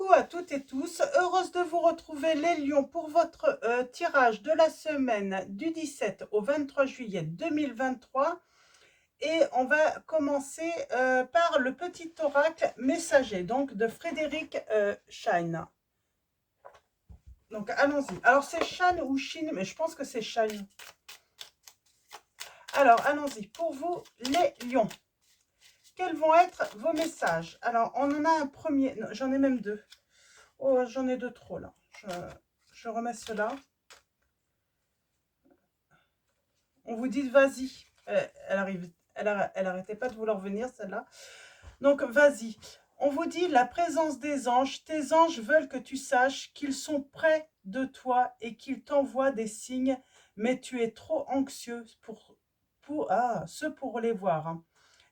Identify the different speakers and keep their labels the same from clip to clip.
Speaker 1: Coucou à toutes et tous, heureuse de vous retrouver les lions pour votre tirage de la semaine du 17 au 23 juillet 2023 et on va commencer par le petit oracle messager donc de Frédéric Shine. Donc allons-y. Alors c'est Shine ou Shine, mais je pense que c'est Shine. Alors allons-y pour vous les lions. Quels vont être vos messages? Alors on en a un premier, j'en ai même deux. Oh, j'en ai deux trop là. Je remets cela. On vous dit vas-y. Elle arrive. Elle arrêtait pas de vouloir venir celle-là. Donc vas-y. On vous dit la présence des anges. Tes anges veulent que tu saches qu'ils sont près de toi et qu'ils t'envoient des signes, mais tu es trop anxieux pour les voir. Hein.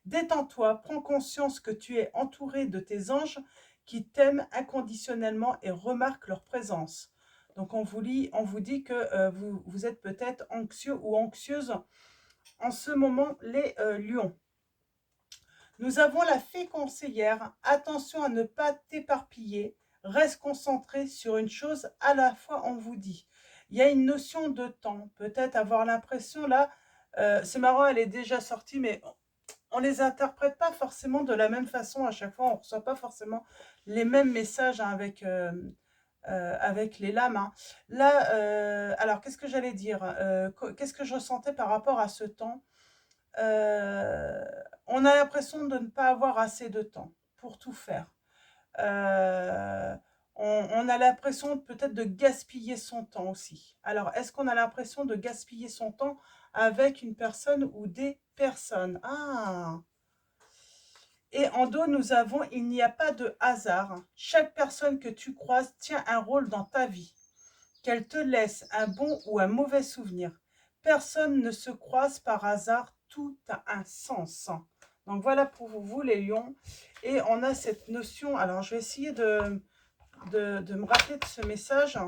Speaker 1: Détends-toi, prends conscience que tu es entouré de tes anges qui t'aiment inconditionnellement et remarquent leur présence. Donc on vous dit que vous êtes peut-être anxieux ou anxieuse en ce moment, les lions. Nous avons la fée conseillère. Attention à ne pas t'éparpiller. Reste concentré sur une chose à la fois, on vous dit. Il y a une notion de temps. Peut-être avoir l'impression là, c'est marrant, elle est déjà sortie, mais on les interprète pas forcément de la même façon à chaque fois. On reçoit pas forcément les mêmes messages hein, avec les lames. Hein. Là, alors qu'est-ce que j'allais dire qu'est-ce que je ressentais par rapport à ce temps on a l'impression de ne pas avoir assez de temps pour tout faire. On a l'impression peut-être de gaspiller son temps aussi. Alors, est-ce qu'on a l'impression de gaspiller son temps avec une personne ou des personnes? Ah! Et en dos, nous avons, il n'y a pas de hasard. Chaque personne que tu croises tient un rôle dans ta vie. Qu'elle te laisse un bon ou un mauvais souvenir. Personne ne se croise par hasard, tout a un sens. Donc voilà pour vous les lions. Et on a cette notion, alors je vais essayer de me rappeler de ce message.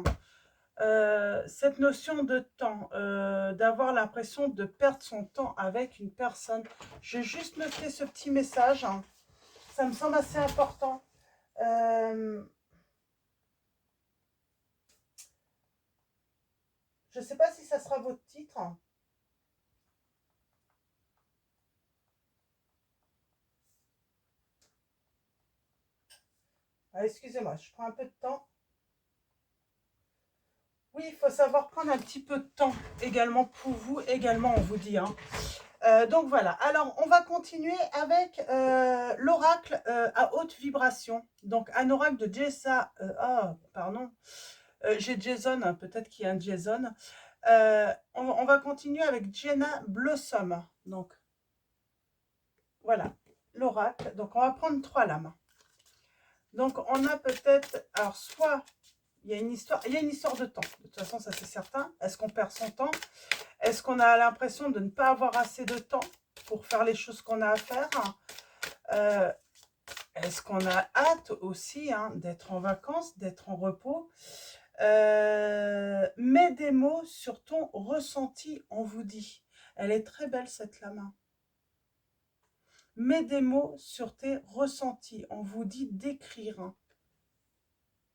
Speaker 1: Cette notion de temps, d'avoir l'impression de perdre son temps avec une personne. Je vais juste noter ce petit message. Ça me semble assez important. Je ne sais pas si ça sera votre titre. Ah, excusez-moi, je prends un peu de temps. Oui, il faut savoir prendre un petit peu de temps également pour vous, également on vous dit. Hein. Donc voilà, alors on va continuer avec l'oracle à haute vibration. Donc un oracle de Jessa, j'ai Jason, hein, peut-être qu'il y a un Jason. On va continuer avec Jenna Blossom. Donc voilà, l'oracle. Donc on va prendre 3 lames. Donc on a peut-être, alors soit il y a une histoire de temps. De toute façon, ça c'est certain. Est-ce qu'on perd son temps? Est-ce qu'on a l'impression de ne pas avoir assez de temps pour faire les choses qu'on a à faire? Est-ce qu'on a hâte aussi hein, d'être en vacances, d'être en repos? Mets des mots sur ton ressenti, on vous dit. Elle est très belle cette lame. Mets des mots sur tes ressentis, on vous dit d'écrire.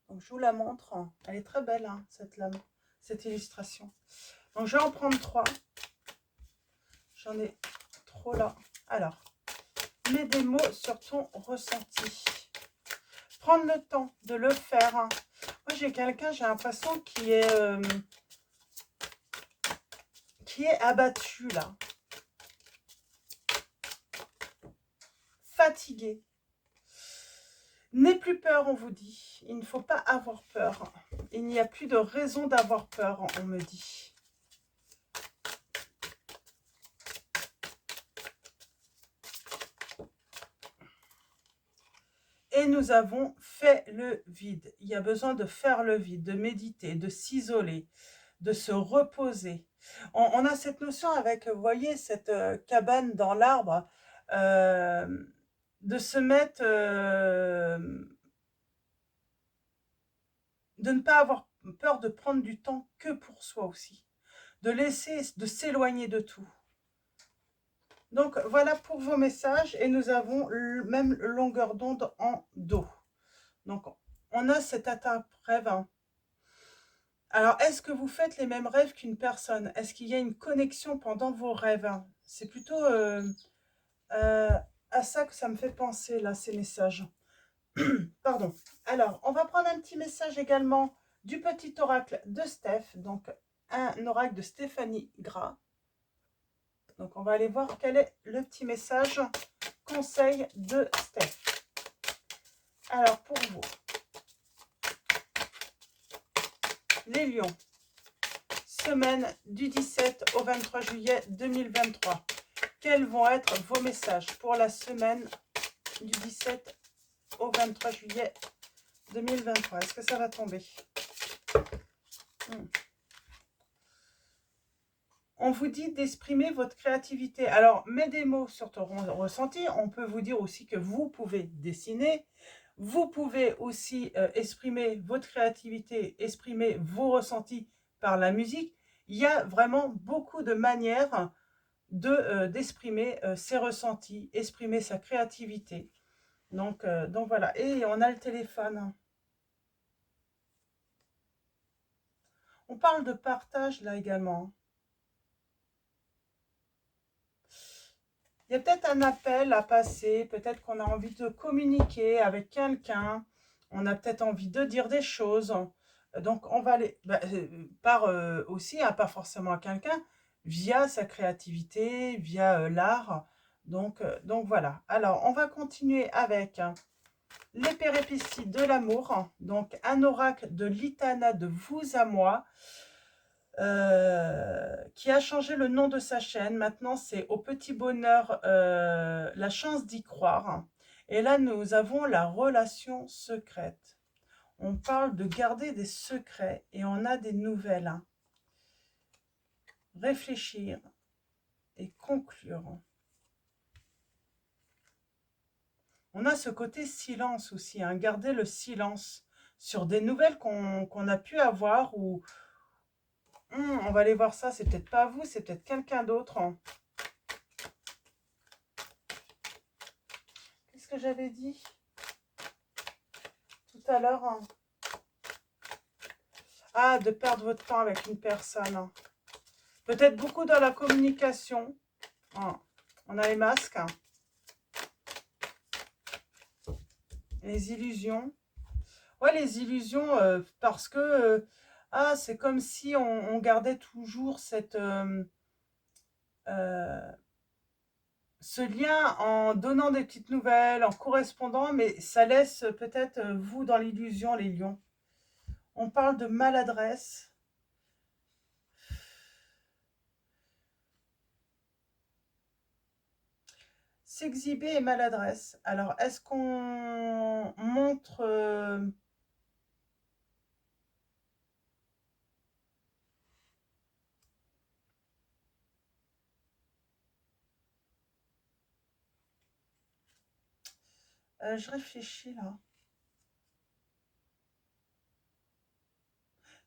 Speaker 1: Donc je vous la montre. Elle est très belle hein, cette lame, cette illustration. Donc je vais en prendre 3. J'en ai trop là. Alors, mets des mots sur ton ressenti. Prendre le temps de le faire. Hein. Moi j'ai quelqu'un, j'ai l'impression qui est abattu là. Fatigué. N'aie plus peur, on vous dit. Il ne faut pas avoir peur. Il n'y a plus de raison d'avoir peur, on me dit. Et nous avons fait le vide. Il y a besoin de faire le vide, de méditer, de s'isoler, de se reposer. On a cette notion avec, vous voyez, cette cabane dans l'arbre, de se mettre, de ne pas avoir peur de prendre du temps que pour soi aussi, de s'éloigner de tout. Donc voilà pour vos messages et nous avons même longueur d'onde en dos. Donc on a cet rêve. Alors, est-ce que vous faites les mêmes rêves qu'une personne? Est-ce qu'il y a une connexion pendant vos rêves? C'est plutôt à ça que ça me fait penser, là, ces messages. Pardon. Alors, on va prendre un petit message également du petit oracle de Steph, donc un oracle de Stéphanie Gras. Donc, on va aller voir quel est le petit message conseil de Steph. Alors, pour vous, les lions, semaine du 17 au 23 juillet 2023. Quels vont être vos messages pour la semaine du 17 au 23 juillet 2023? Est-ce que ça va tomber? On vous dit d'exprimer votre créativité. Alors, mets des mots sur ton ressenti. On peut vous dire aussi que vous pouvez dessiner. Vous pouvez aussi exprimer votre créativité, exprimer vos ressentis par la musique. Il y a vraiment beaucoup de manières d'exprimer ses ressentis, exprimer sa créativité. Donc voilà. Et on a le téléphone. On parle de partage là également. Il y a peut-être un appel à passer, peut-être qu'on a envie de communiquer avec quelqu'un, on a peut-être envie de dire des choses. Donc on va aller, par aussi, hein, pas forcément à quelqu'un, via sa créativité, via l'art. Donc voilà. Alors on va continuer avec les péripéties de l'amour. Donc un oracle de l'Itana de vous à moi. Qui a changé le nom de sa chaîne. Maintenant, c'est Au Petit Bonheur, la chance d'y croire. Et là, nous avons la relation secrète. On parle de garder des secrets et on a des nouvelles. Hein. Réfléchir et conclure. On a ce côté silence aussi, hein, garder le silence sur des nouvelles qu'on a pu avoir ou on va aller voir ça, c'est peut-être pas vous, c'est peut-être quelqu'un d'autre. Hein. Qu'est-ce que j'avais dit tout à l'heure? Hein. Ah, de perdre votre temps avec une personne. Hein. Peut-être beaucoup dans la communication. Ah, on a les masques. Hein. Les illusions. Ouais, les illusions, parce que c'est comme si on gardait toujours ce lien en donnant des petites nouvelles, en correspondant, mais ça laisse peut-être vous dans l'illusion, les lions. On parle de maladresse. S'exhiber et maladresse. Alors, est-ce qu'on montre... je réfléchis là.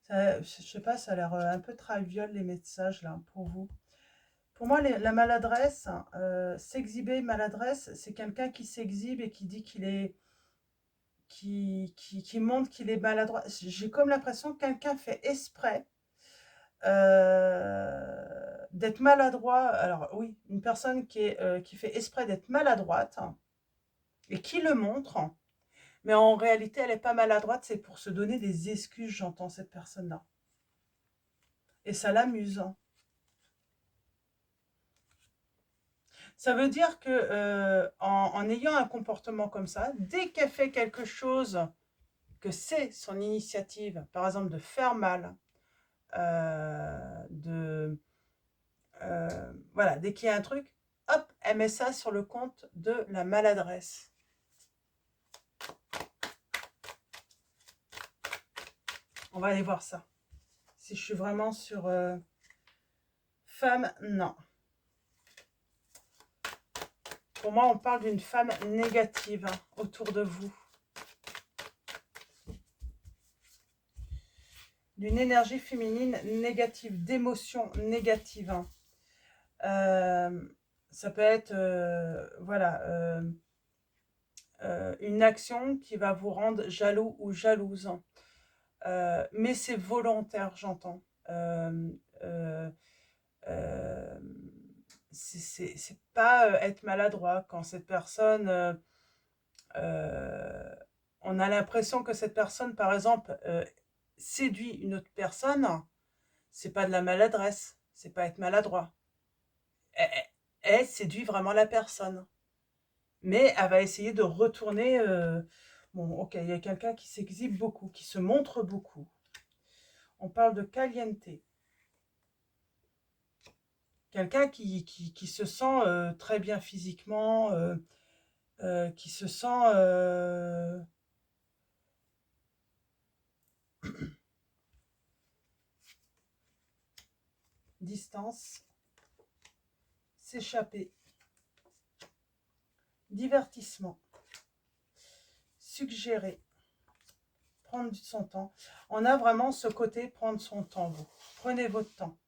Speaker 1: Ça, je sais pas, ça a l'air un peu traviole les messages là pour vous. Pour moi, la maladresse, s'exhiber, maladresse, c'est quelqu'un qui s'exhibe et qui dit qu'il est, qui montre qu'il est maladroit. J'ai comme l'impression que quelqu'un fait exprès d'être maladroit. Alors oui, une personne qui fait exprès d'être maladroite et qui le montre. Mais en réalité, elle n'est pas maladroite, c'est pour se donner des excuses, j'entends cette personne-là. Et ça l'amuse. Ça veut dire que en ayant un comportement comme ça, dès qu'elle fait quelque chose, que c'est son initiative, par exemple de faire mal, voilà, dès qu'il y a un truc, hop, elle met ça sur le compte de la maladresse. On va aller voir ça. Si je suis vraiment sur femme, non. Pour moi, on parle d'une femme négative autour de vous. D'une énergie féminine négative, d'émotions négatives. Ça peut être, voilà, une action qui va vous rendre jaloux ou jalouse. Mais c'est volontaire, j'entends. Euh, euh, c'est pas être maladroit quand cette personne, euh, on a l'impression que cette personne, par exemple, séduit une autre personne, c'est pas de la maladresse, c'est pas être maladroit. Elle séduit vraiment la personne, mais elle va essayer de retourner. Bon, ok, il y a quelqu'un qui s'exhibe beaucoup, qui se montre beaucoup. On parle de caliente. Quelqu'un qui se sent très bien physiquement, qui se sent distance, s'échapper, divertissement, suggérer, prendre son temps. On a vraiment ce côté prendre son temps, vous. Prenez votre temps.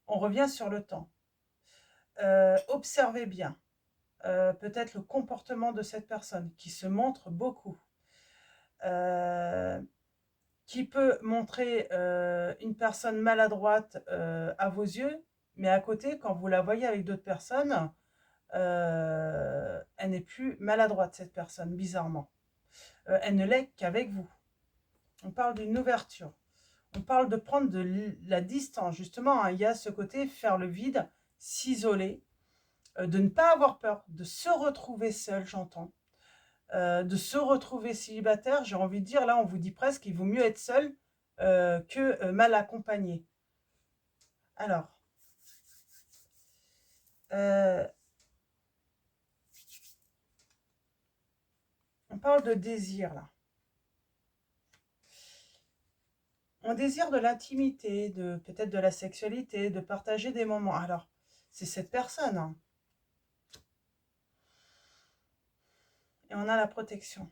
Speaker 1: On revient sur le temps. Observez bien peut-être le comportement de cette personne qui se montre beaucoup. Qui peut montrer une personne maladroite à vos yeux, mais à côté, quand vous la voyez avec d'autres personnes, elle n'est plus maladroite, cette personne, bizarrement. Elle ne l'est qu'avec vous. On parle d'une ouverture. On parle de prendre de la distance, justement. Hein, il y a ce côté faire le vide, s'isoler, de ne pas avoir peur, de se retrouver seul, j'entends. De se retrouver célibataire, j'ai envie de dire, là, on vous dit presque qu'il vaut mieux être seul que mal accompagné. Alors, on parle de désir, là. On désire de l'intimité, peut-être de la sexualité, de partager des moments. Alors, c'est cette personne. Hein. Et on a la protection.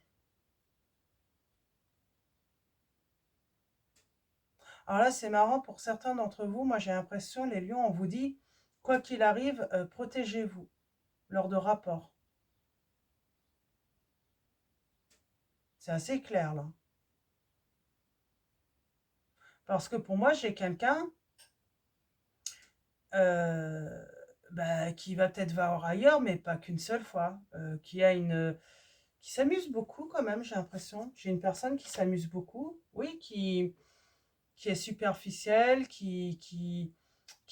Speaker 1: Alors là, c'est marrant pour certains d'entre vous. Moi, j'ai l'impression, les lions, on vous dit, quoi qu'il arrive, protégez-vous lors de rapports. C'est assez clair, là. Parce que pour moi, j'ai quelqu'un euh, qui va peut-être voir ailleurs, mais pas qu'une seule fois. Qui s'amuse beaucoup quand même, j'ai l'impression. J'ai une personne qui s'amuse beaucoup, oui, qui est superficielle, qui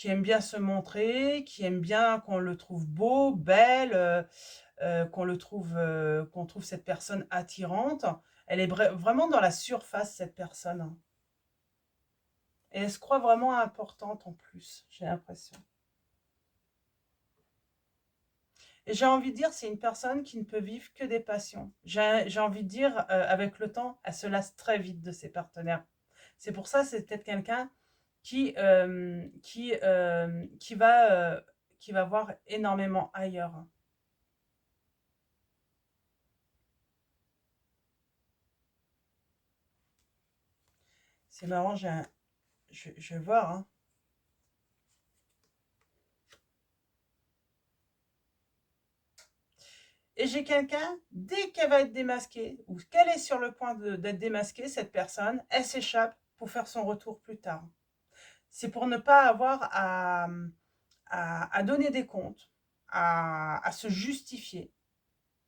Speaker 1: aime bien se montrer, qui aime bien qu'on le trouve beau, belle, qu'on trouve cette personne attirante. Elle est vraiment dans la surface, cette personne. Hein. Et elle se croit vraiment importante en plus, j'ai l'impression. Et j'ai envie de dire, c'est une personne qui ne peut vivre que des passions. J'ai envie de dire, avec le temps, elle se lasse très vite de ses partenaires. C'est pour ça, c'est peut-être quelqu'un qui va voir énormément ailleurs. C'est marrant, je vais voir. Hein. Et j'ai quelqu'un, dès qu'elle va être démasquée, ou qu'elle est sur le point d'être démasquée, cette personne, elle s'échappe pour faire son retour plus tard. C'est pour ne pas avoir à donner des comptes, à se justifier.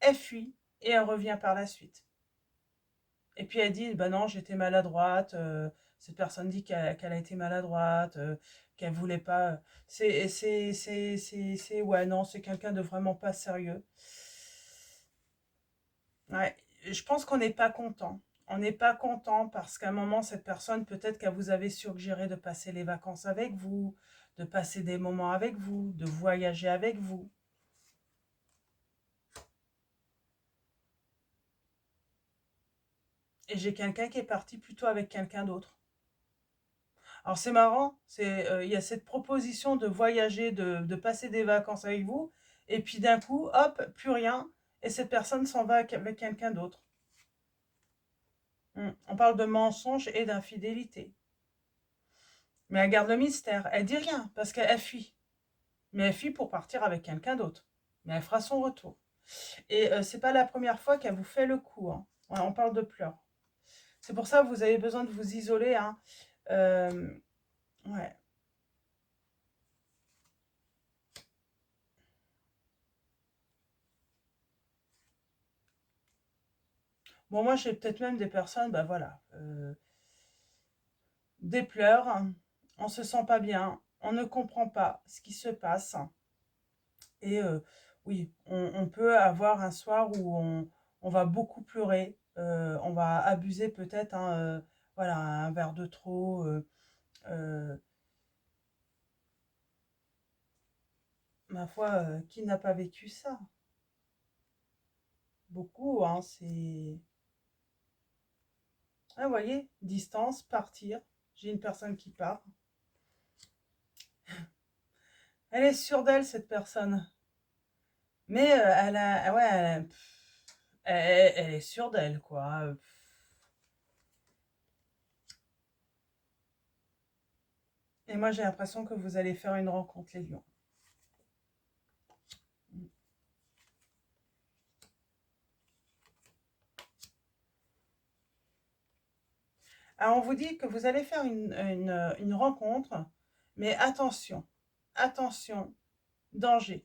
Speaker 1: Elle fuit et elle revient par la suite. Et puis elle dit, bah non, j'étais maladroite. Cette personne dit qu'elle a été maladroite, qu'elle voulait pas. Ouais, non, c'est quelqu'un de vraiment pas sérieux. Ouais, je pense qu'on n'est pas content. On n'est pas content parce qu'à un moment, cette personne, peut-être qu'elle vous avait suggéré de passer les vacances avec vous, de passer des moments avec vous, de voyager avec vous. Et j'ai quelqu'un qui est parti plutôt avec quelqu'un d'autre. Alors c'est marrant, il y a cette proposition de voyager, de passer des vacances avec vous, et puis d'un coup, hop, plus rien, et cette personne s'en va avec quelqu'un d'autre. On parle de mensonge et d'infidélité. Mais elle garde le mystère, elle dit rien, parce qu'elle fuit. Mais elle fuit pour partir avec quelqu'un d'autre. Mais elle fera son retour. Et c'est pas la première fois qu'elle vous fait le coup, hein. Ouais, on parle de pleurs. C'est pour ça que vous avez besoin de vous isoler, hein. Ouais. Bon, moi, j'ai peut-être même des personnes, bah voilà, des pleurs, on se sent pas bien, on ne comprend pas ce qui se passe. Et oui, on peut avoir un soir où on va beaucoup pleurer, on va abuser peut-être, hein, voilà, un verre de trop. Euh, Ma foi, qui n'a pas vécu ça? Beaucoup, hein, c'est... Ah, vous voyez, distance, partir. J'ai une personne qui part. Elle est sûre d'elle, cette personne. Mais elle a... Ouais, elle est sûre d'elle, quoi. Et moi, j'ai l'impression que vous allez faire une rencontre, les lions. Alors, on vous dit que vous allez faire une rencontre, mais attention, attention, danger,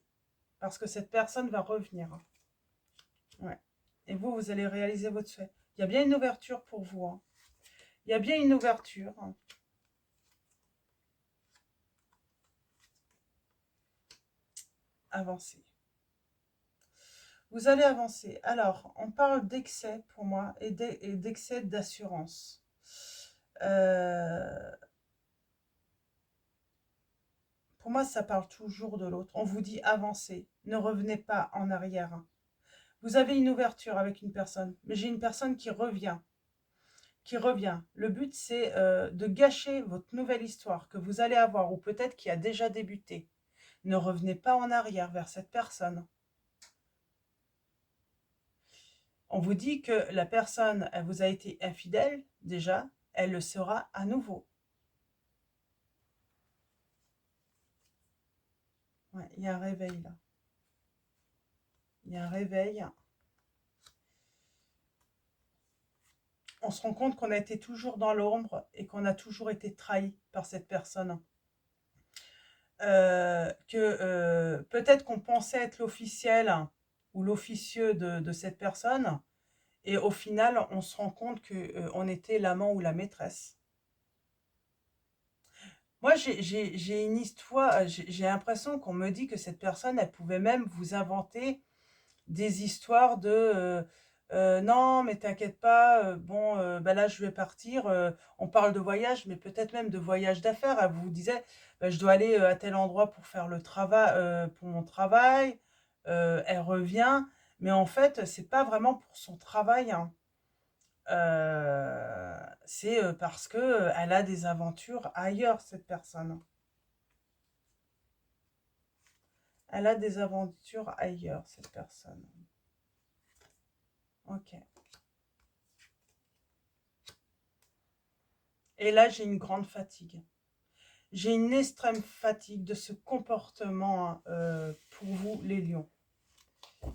Speaker 1: parce que cette personne va revenir. Ouais. Et vous, vous allez réaliser votre souhait. Il y a bien une ouverture pour vous, hein. Il y a bien une ouverture, hein. Avancez. Vous allez avancer. Alors, on parle d'excès pour moi et d'excès d'assurance. Euh, pour moi, ça parle toujours de l'autre. On vous dit avancez, ne revenez pas en arrière. Vous avez une ouverture avec une personne, mais j'ai une personne qui revient. Qui revient. Le but, c'est de gâcher votre nouvelle histoire que vous allez avoir, ou peut-être qui a déjà débuté. Ne revenez pas en arrière vers cette personne. On vous dit que la personne, elle vous a été infidèle, déjà, elle le sera à nouveau. Ouais, il y a un réveil là. Il y a un réveil. On se rend compte qu'on a été toujours dans l'ombre et qu'on a toujours été trahi par cette personne. Peut-être qu'on pensait être l'officiel ou l'officieux de cette personne, et au final, on se rend compte qu'on était l'amant ou la maîtresse. Moi, j'ai une histoire, j'ai l'impression qu'on me dit que cette personne, elle pouvait même vous inventer des histoires de non, mais t'inquiète pas, bon, bah là, je vais partir. On parle de voyage, mais peut-être même de voyage d'affaires. Elle vous disait, bah, je dois aller à tel endroit pour faire le travail, pour mon travail. Elle revient, mais en fait, c'est pas vraiment pour son travail, hein. C'est parce que elle a des aventures ailleurs, cette personne. Elle a des aventures ailleurs, cette personne. Ok. Et là, j'ai une grande fatigue. J'ai une extrême fatigue de ce comportement, hein, pour vous, les lions.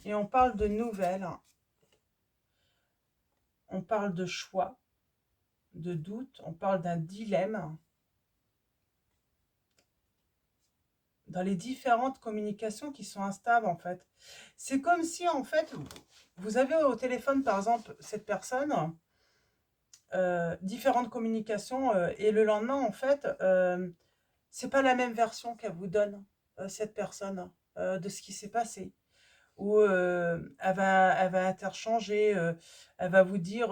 Speaker 1: Et on parle de nouvelles, hein. On parle de choix, de doute, on parle d'un dilemme. Dans les différentes communications qui sont instables, en fait. C'est comme si, en fait, vous avez au téléphone, par exemple, cette personne, différentes communications, et le lendemain, en fait, c'est pas la même version qu'elle vous donne, cette personne, de ce qui s'est passé. Ou elle va interchanger, elle va vous dire,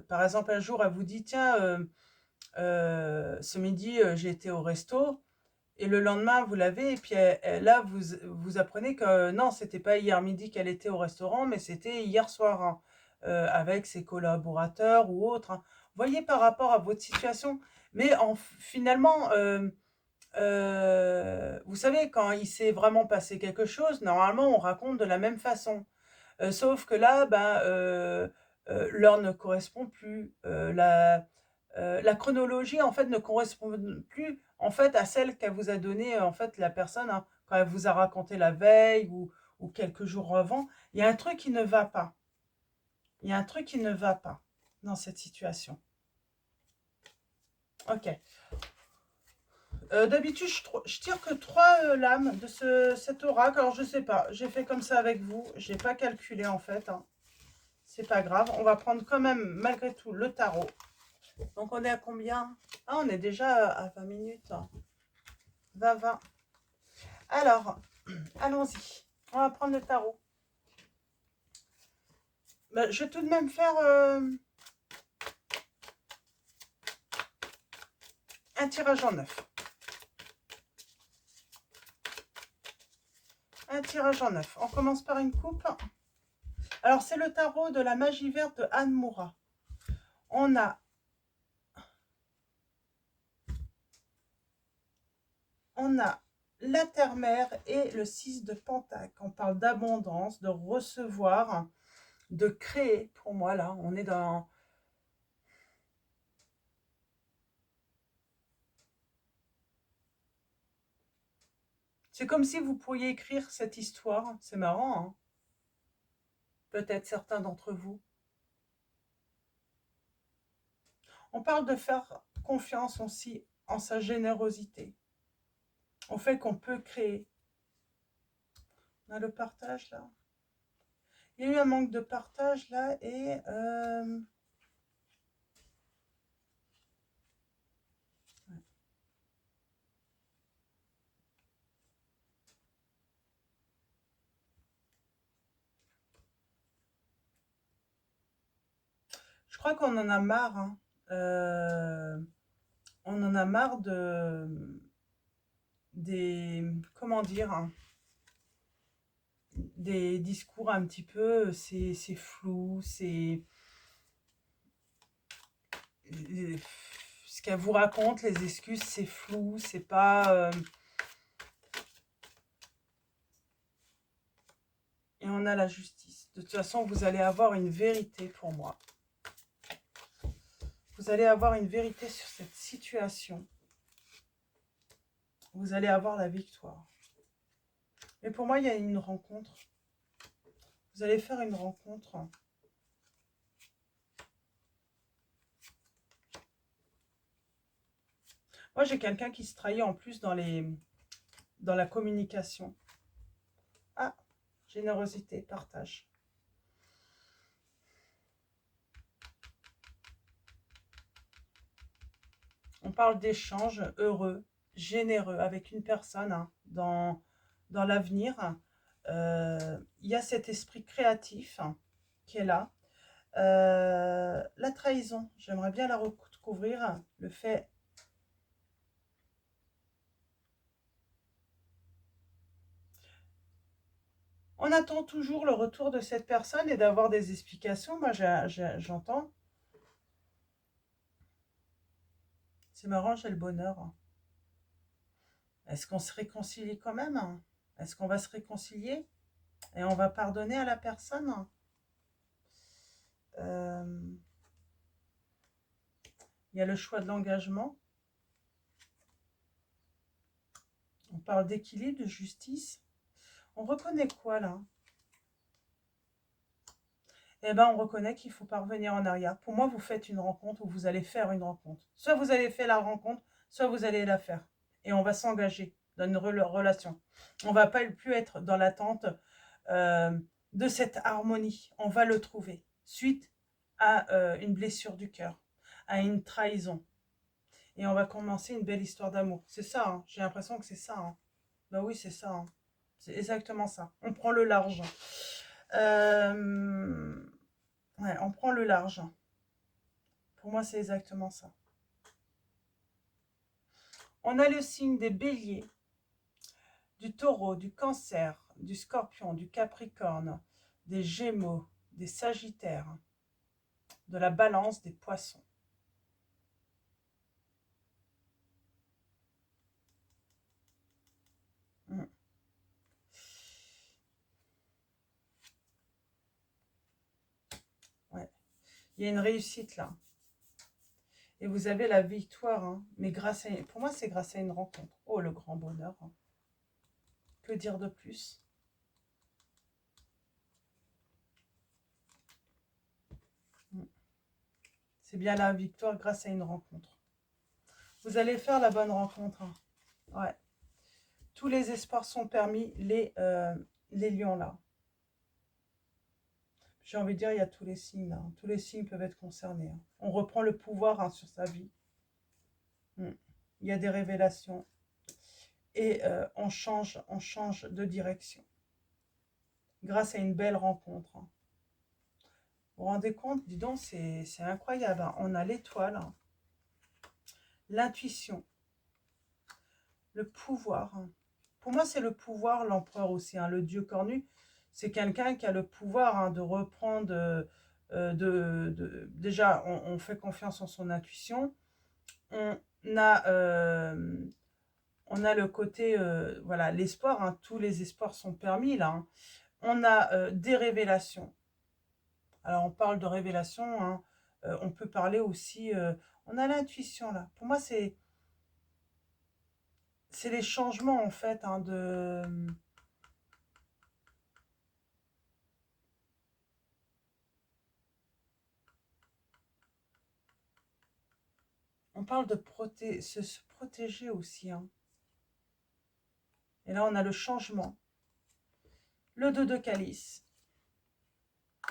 Speaker 1: par exemple, un jour, elle vous dit, tiens, ce midi, j'ai été au resto, et le lendemain, vous l'avez, et puis là, vous apprenez que non, c'était pas hier midi qu'elle était au restaurant, mais c'était hier soir, hein, avec ses collaborateurs ou autres, hein. Voyez par rapport à votre situation. Mais finalement, vous savez, quand il s'est vraiment passé quelque chose, normalement, on raconte de la même façon. Sauf que là, ben, l'heure ne correspond plus. La chronologie, en fait, ne correspond plus, en fait, à celle qu'elle vous a donnée, en fait, la personne, hein, quand elle vous a raconté la veille, ou quelques jours avant, il y a un truc qui ne va pas. Il y a un truc qui ne va pas dans cette situation. Ok. D'habitude, je tire que 3 lames de cet oracle. Alors, je sais pas. J'ai fait comme ça avec vous. J'ai pas calculé, en fait. Hein. C'est pas grave. On va prendre quand même, malgré tout, le tarot. Donc, on est à combien? Ah, on est déjà à 20 minutes. 20. Alors, allons-y. On va prendre le tarot. Ben, je vais tout de même faire un tirage en 9. Un tirage en 9. On commence par une coupe. Alors, c'est le tarot de la magie verte de Anne Moura. On a la terre-mère et le 6 de Pentacle. On parle d'abondance, de recevoir, de créer. Pour moi, là, on est dans... C'est comme si vous pourriez écrire cette histoire. C'est marrant, hein? Peut-être certains d'entre vous. On parle de faire confiance aussi en sa générosité. Au fait qu'on peut créer. On a le partage, là. Il y a eu un manque de partage, là, et... je crois qu'on en a marre, hein. On en a marre comment dire, hein, des discours un petit peu, c'est flou, c'est ce qu'elle vous raconte, les excuses, c'est flou, c'est pas... et on a la justice. De toute façon, vous allez avoir une vérité pour moi. Vous allez avoir une vérité sur cette situation. Vous allez avoir la victoire. Mais pour moi, il y a une rencontre. Vous allez faire une rencontre. Moi, j'ai quelqu'un qui se trahit en plus dans la communication. Ah, générosité, partage. On parle d'échanges heureux, généreux avec une personne, hein, dans l'avenir. Il y a cet esprit créatif, hein, qui est là. La trahison, j'aimerais bien la recouvrir. Le fait... On attend toujours le retour de cette personne et d'avoir des explications. Moi, j'entends. C'est marrant, j'ai le bonheur. Est-ce qu'on se réconcilie quand même? Est-ce qu'on va se réconcilier? Et on va pardonner à la personne? Il y a le choix de l'engagement. On parle d'équilibre, de justice. On reconnaît quoi, là? Eh bien, on reconnaît qu'il faut pas revenir en arrière. Pour moi, vous faites une rencontre ou vous allez faire une rencontre. Soit vous allez faire la rencontre, soit vous allez la faire. Et on va s'engager dans une relation. On va pas plus être dans l'attente de cette harmonie. On va le trouver. Suite à une blessure du cœur, à une trahison. Et on va commencer une belle histoire d'amour. C'est ça, hein. J'ai l'impression que c'est ça. Hein. Ben oui, c'est ça. Hein. C'est exactement ça. On prend le large. Ouais, on prend le large. Pour moi, c'est exactement ça. On a le signe des béliers, du taureau, du cancer, du scorpion, du capricorne, des gémeaux, des sagittaires, de la balance, des poissons. Ouais. Il y a une réussite là. Et vous avez la victoire, hein. Mais pour moi, c'est grâce à une rencontre. Oh, le grand bonheur. Hein. Que dire de plus? C'est bien la victoire grâce à une rencontre. Vous allez faire la bonne rencontre. Hein. Ouais. Tous les espoirs sont permis, les lions là. J'ai envie de dire, il y a tous les signes là. Tous les signes peuvent être concernés. Hein. On reprend le pouvoir sur sa vie. Il y a des révélations. Et on change de direction. Grâce à une belle rencontre. Hein. Vous vous rendez compte? Dis donc, c'est incroyable. Hein. On a l'étoile. Hein. L'intuition. Le pouvoir. Hein. Pour moi, c'est le pouvoir, l'empereur aussi. Hein. Le dieu cornu, c'est quelqu'un qui a le pouvoir hein, de reprendre... déjà, on fait confiance en son intuition. On a le côté, voilà, l'espoir. Hein. Tous les espoirs sont permis, là. Hein. On a des révélations. Alors, on parle de révélations. Hein. On peut parler aussi... on a l'intuition, là. Pour moi, c'est les changements, en fait, hein, de... On parle de se protéger aussi. Hein. Et là, on a le changement. Le 2 de calice.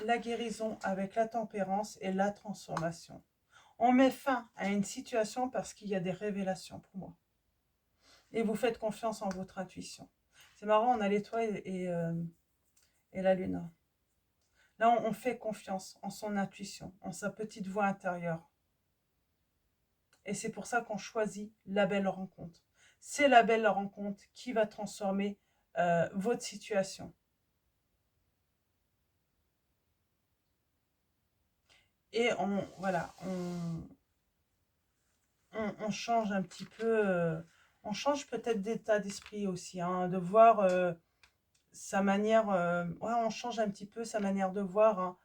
Speaker 1: La guérison avec la tempérance et la transformation. On met fin à une situation parce qu'il y a des révélations pour moi. Et vous faites confiance en votre intuition. C'est marrant, on a l'étoile et la lune. Là, on fait confiance en son intuition, en sa petite voix intérieure. Et c'est pour ça qu'on choisit la belle rencontre. C'est la belle rencontre qui va transformer votre situation. Et voilà, on change un petit peu, on change peut-être d'état d'esprit aussi, hein, de voir sa manière, ouais, on change un petit peu sa manière de voir hein,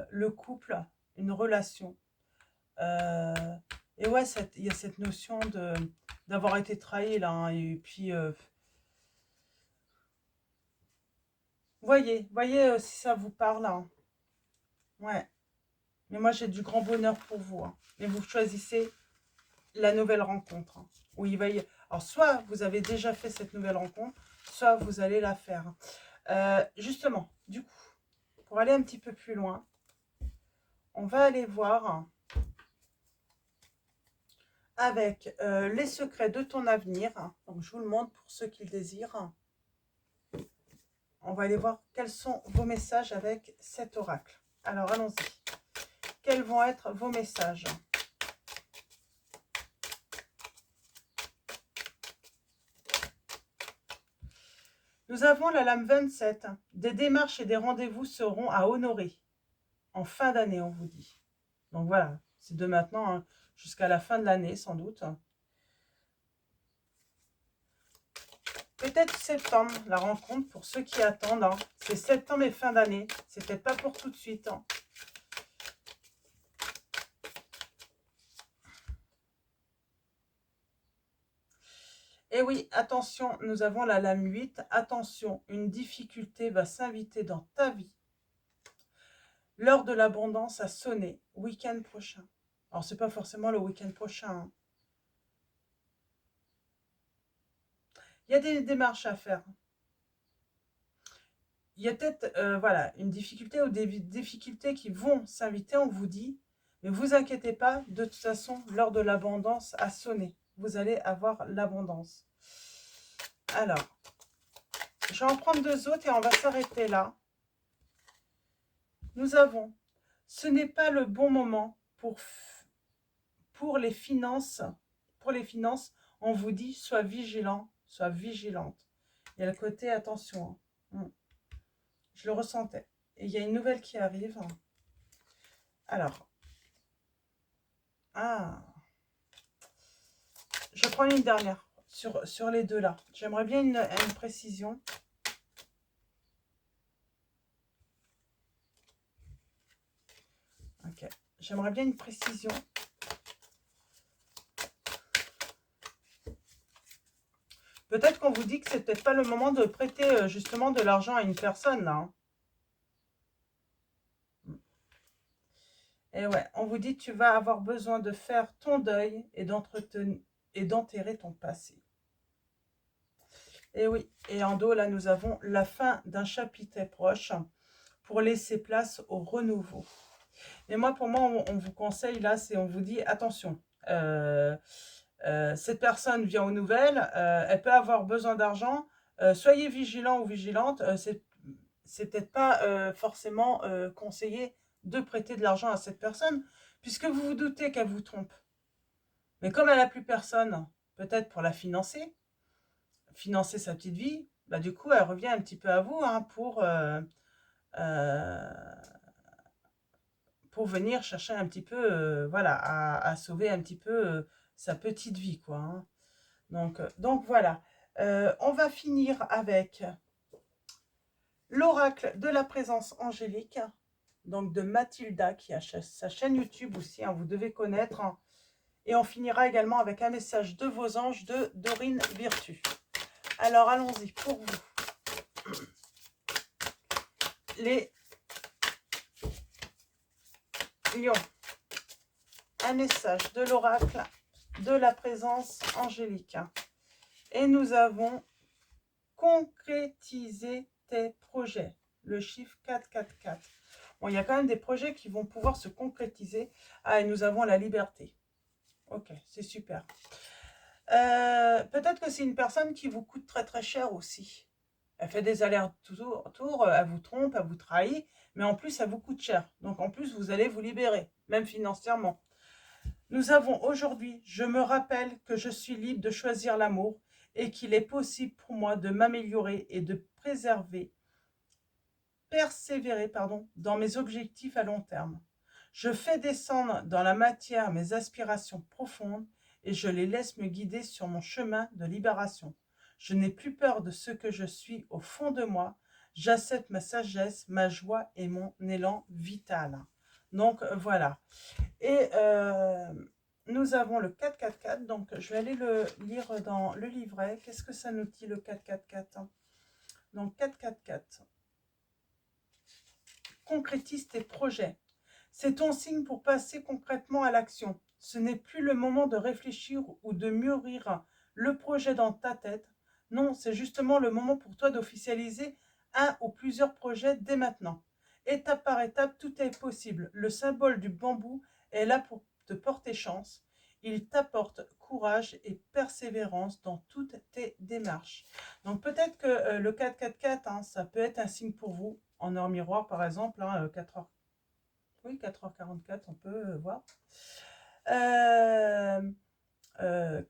Speaker 1: le couple, une relation. Et ouais, il y a cette notion d'avoir été trahi là, hein, et puis voyez si ça vous parle. Hein. Ouais, mais moi j'ai du grand bonheur pour vous. Hein. Mais vous choisissez la nouvelle rencontre. Hein, où il va y... Alors, soit vous avez déjà fait cette nouvelle rencontre, soit vous allez la faire. Justement, du coup, pour aller un petit peu plus loin, on va aller voir avec les secrets de ton avenir. Donc, je vous le montre pour ceux qui le désirent. On va aller voir quels sont vos messages avec cet oracle. Alors, allons-y. Quels vont être vos messages ? Nous avons la lame 27. Des démarches et des rendez-vous seront à honorer. En fin d'année, on vous dit. Donc voilà, c'est de maintenant hein, jusqu'à la fin de l'année, sans doute. Peut-être septembre, la rencontre, pour ceux qui attendent. Hein. C'est septembre et fin d'année. C'est peut-être pas pour tout de suite. Hein. Et oui, attention, nous avons la lame 8. Attention, une difficulté va s'inviter dans ta vie. L'heure de l'abondance a sonné, week-end prochain. Alors, c'est pas forcément le week-end prochain. Hein. Il y a des démarches à faire. Il y a peut-être voilà, une difficulté ou des difficultés qui vont s'inviter, on vous dit. Mais vous inquiétez pas, de toute façon, l'heure de l'abondance a sonné. Vous allez avoir l'abondance. Alors, je vais en prendre deux autres et on va s'arrêter là. Nous avons, ce n'est pas le bon moment pour les finances. Pour les finances, on vous dit, sois vigilant, sois vigilante. Il y a le côté attention. Hein. Je le ressentais. Et il y a une nouvelle qui arrive. Alors, je prends une dernière sur les deux là. J'aimerais bien une précision. Ok, j'aimerais bien une précision. Peut-être qu'on vous dit que c'est peut-être pas le moment de prêter justement de l'argent à une personne là. Hein. Et ouais, on vous dit que tu vas avoir besoin de faire ton deuil et d'enterrer ton passé. Et oui, et en dos, là, nous avons la fin d'un chapitre proche pour laisser place au renouveau. Mais moi, pour moi, on vous conseille, là, on vous dit, attention, cette personne vient aux nouvelles, elle peut avoir besoin d'argent, soyez vigilant ou vigilante, c'est peut-être pas forcément conseillé de prêter de l'argent à cette personne, puisque vous vous doutez qu'elle vous trompe. Mais comme elle n'a plus personne, peut-être pour la financer sa petite vie, bah du coup, elle revient un petit peu à vous hein, pour venir chercher un petit peu, voilà, à sauver un petit peu sa petite vie, quoi. Hein. Donc voilà. On va finir avec l'oracle de la présence angélique, donc de Mathilda, qui a sa chaîne YouTube aussi, hein, vous devez connaître. Hein. Et on finira également avec un message de vos anges de Dorine Virtue. Alors, allons-y pour vous. Les lions. Un message de l'oracle de la présence angélique. Et nous avons concrétisé tes projets. Le chiffre 444. Bon, il y a quand même des projets qui vont pouvoir se concrétiser. Ah, et nous avons la liberté. Ok, c'est super. Peut-être que c'est une personne qui vous coûte très très cher aussi. Elle fait des allers-retours, elle vous trompe, elle vous trahit, mais en plus, elle vous coûte cher. Donc en plus, vous allez vous libérer, même financièrement. Nous avons aujourd'hui, je me rappelle que je suis libre de choisir l'amour et qu'il est possible pour moi de m'améliorer et de persévérer dans mes objectifs à long terme. Je fais descendre dans la matière mes aspirations profondes et je les laisse me guider sur mon chemin de libération. Je n'ai plus peur de ce que je suis au fond de moi. J'accepte ma sagesse, ma joie et mon élan vital. Donc voilà. Et nous avons le 444. Donc je vais aller le lire dans le livret. Qu'est-ce que ça nous dit le 444 ? Donc 444. Concrétise tes projets. C'est ton signe pour passer concrètement à l'action. Ce n'est plus le moment de réfléchir ou de mûrir le projet dans ta tête. Non, c'est justement le moment pour toi d'officialiser un ou plusieurs projets dès maintenant. Étape par étape, tout est possible. Le symbole du bambou est là pour te porter chance. Il t'apporte courage et persévérance dans toutes tes démarches. Donc peut-être que le 444, hein, ça peut être un signe pour vous. En heure miroir, par exemple, hein, 4h. Oui, 4h44, on peut voir.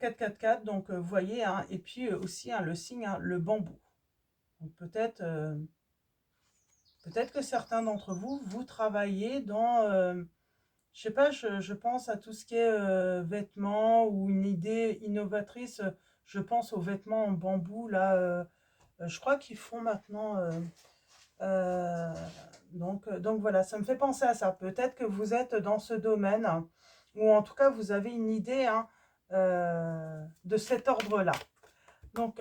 Speaker 1: 444, donc vous voyez, hein, et puis aussi hein, le signe, hein, le bambou. Donc peut-être que certains d'entre vous, vous travaillez dans, je sais pas, je pense à tout ce qui est vêtements ou une idée innovatrice. Je pense aux vêtements en bambou, là, je crois qu'ils font maintenant... donc voilà, ça me fait penser à ça. Peut-être que vous êtes dans ce domaine, hein, ou en tout cas vous avez une idée hein, de cet ordre-là. Donc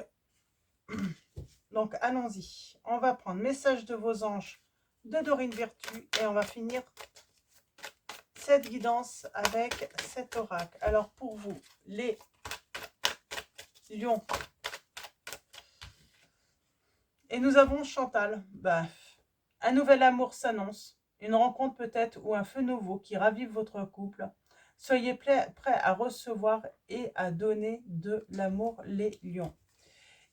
Speaker 1: allons-y. On va prendre message de vos anges de Dorine Virtue et on va finir cette guidance avec cet oracle. Alors pour vous, les lions. Et nous avons Chantal. Bah, un nouvel amour s'annonce. Une rencontre peut-être ou un feu nouveau qui ravive votre couple. Soyez prêts à recevoir et à donner de l'amour, les lions.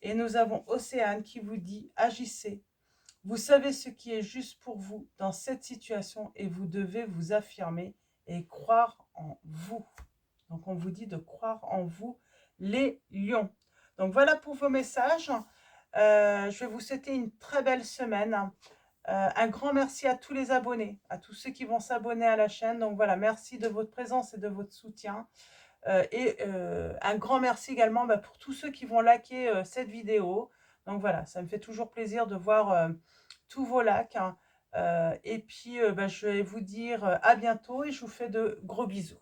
Speaker 1: Et nous avons Océane qui vous dit, agissez. Vous savez ce qui est juste pour vous dans cette situation et vous devez vous affirmer et croire en vous. Donc on vous dit de croire en vous, les lions. Donc voilà pour vos messages. Je vais vous souhaiter une très belle semaine. Un grand merci à tous les abonnés, à tous ceux qui vont s'abonner à la chaîne. Donc voilà, merci de votre présence et de votre soutien. Un grand merci également pour tous ceux qui vont liker cette vidéo. Donc voilà, ça me fait toujours plaisir de voir tous vos likes. Hein. Et puis, je vais vous dire à bientôt et je vous fais de gros bisous.